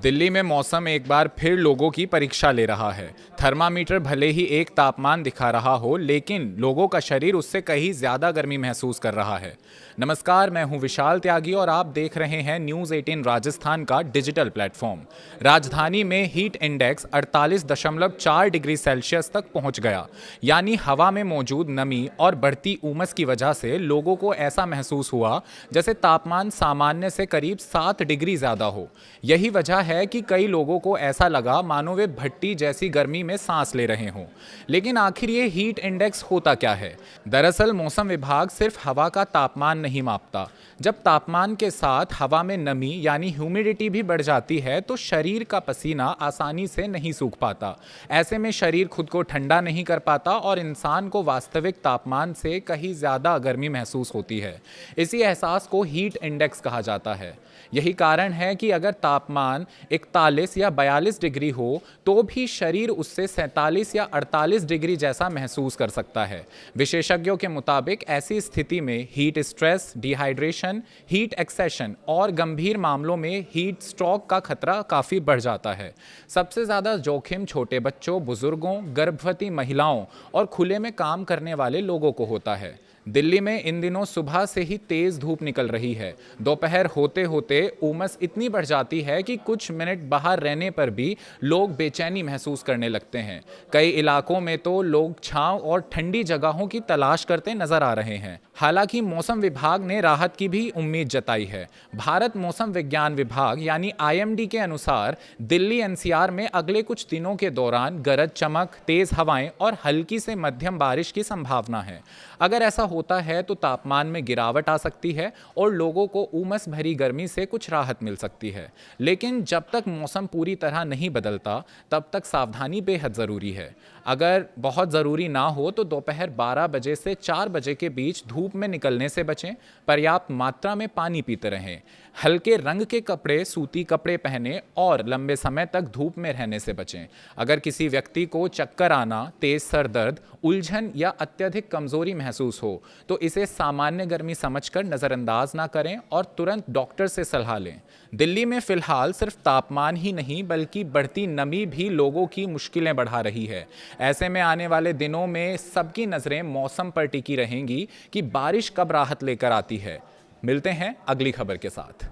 दिल्ली में मौसम एक बार फिर लोगों की परीक्षा ले रहा है। थर्मामीटर भले ही एक तापमान दिखा रहा हो, लेकिन लोगों का शरीर उससे कहीं ज्यादा गर्मी महसूस कर रहा है। नमस्कार, मैं हूं विशाल त्यागी और आप देख रहे हैं न्यूज़ 18 राजस्थान का डिजिटल प्लेटफॉर्म। राजधानी में हीट इंडेक्स 48.4 डिग्री सेल्सियस तक पहुंच गया। यानी हवा में मौजूद नमी और बढ़ती उमस की वजह से लोगों को ऐसा महसूस हुआ जैसे तापमान सामान्य से करीब 7 डिग्री ज्यादा हो। यही वजह है कि कई लोगों को ऐसा लगा मानो वे भट्टी जैसी गर्मी में सांस ले रहे हों। लेकिन आखिर ये हीट इंडेक्स होता क्या है? दरअसल मौसम विभाग सिर्फ हवा का तापमान नहीं मापता। जब तापमान के साथ हवा में नमी यानी ह्यूमिडिटी भी बढ़ जाती है तो शरीर का पसीना आसानी से नहीं सूख पाता। ऐसे में शरीर खुद को ठंडा नहीं कर पाता और इंसान को वास्तविक तापमान से कहीं ज़्यादा गर्मी महसूस होती है। इसी एहसास को हीट इंडेक्स कहा जाता है। यही कारण है कि अगर तापमान 41 या 42 डिग्री हो तो भी शरीर उससे 47 या 48 डिग्री जैसा महसूस कर सकता है। विशेषज्ञों के मुताबिक ऐसी स्थिति में heat stress, dehydration, heat exhaustion और गंभीर मामलों में हीट स्ट्रोक का खतरा काफ़ी बढ़ जाता है। सबसे ज़्यादा जोखिम छोटे बच्चों, बुजुर्गों, गर्भवती महिलाओं और खुले में काम करने वाले लोगों को होता है। दिल्ली में इन दिनों सुबह से ही तेज धूप निकल रही है। दोपहर होते होते उमस इतनी बढ़ जाती है कि कुछ मिनट बाहर रहने पर भी लोग बेचैनी महसूस करने लगते हैं। कई इलाकों में तो लोग छांव और ठंडी जगहों की तलाश करते नजर आ रहे हैं। हालांकि मौसम विभाग ने राहत की भी उम्मीद जताई है। भारत मौसम विज्ञान विभाग यानी IMD के अनुसार दिल्ली NCR में अगले कुछ दिनों के दौरान गरज चमक, तेज हवाएं और हल्की से मध्यम बारिश की संभावना है। अगर ऐसा होता है तो तापमान में गिरावट आ सकती है और लोगों को उमस भरी गर्मी से कुछ राहत मिल सकती है। लेकिन जब तक मौसम पूरी तरह नहीं बदलता तब तक सावधानी बेहद ज़रूरी है। अगर बहुत ज़रूरी ना हो तो दोपहर 12 बजे से 4 बजे के बीच धूप में निकलने से बचें। पर्याप्त मात्रा में पानी पीते रहें। हल्के रंग के कपड़े, सूती कपड़े पहनें और लंबे समय तक धूप में रहने से बचें। अगर किसी व्यक्ति को चक्कर आना, तेज सर दर्द, उलझन या अत्यधिक कमजोरी महसूस हो तो इसे सामान्य गर्मी समझकर नज़रअंदाज ना करें और तुरंत डॉक्टर से सलाह लें। दिल्ली में फिलहाल सिर्फ तापमान ही नहीं बल्कि बढ़ती नमी भी लोगों की मुश्किलें बढ़ा रही है। ऐसे में आने वाले दिनों में सबकी नज़रें मौसम पर टिकी रहेंगी कि बारिश कब राहत लेकर आती है। मिलते हैं अगली खबर के साथ।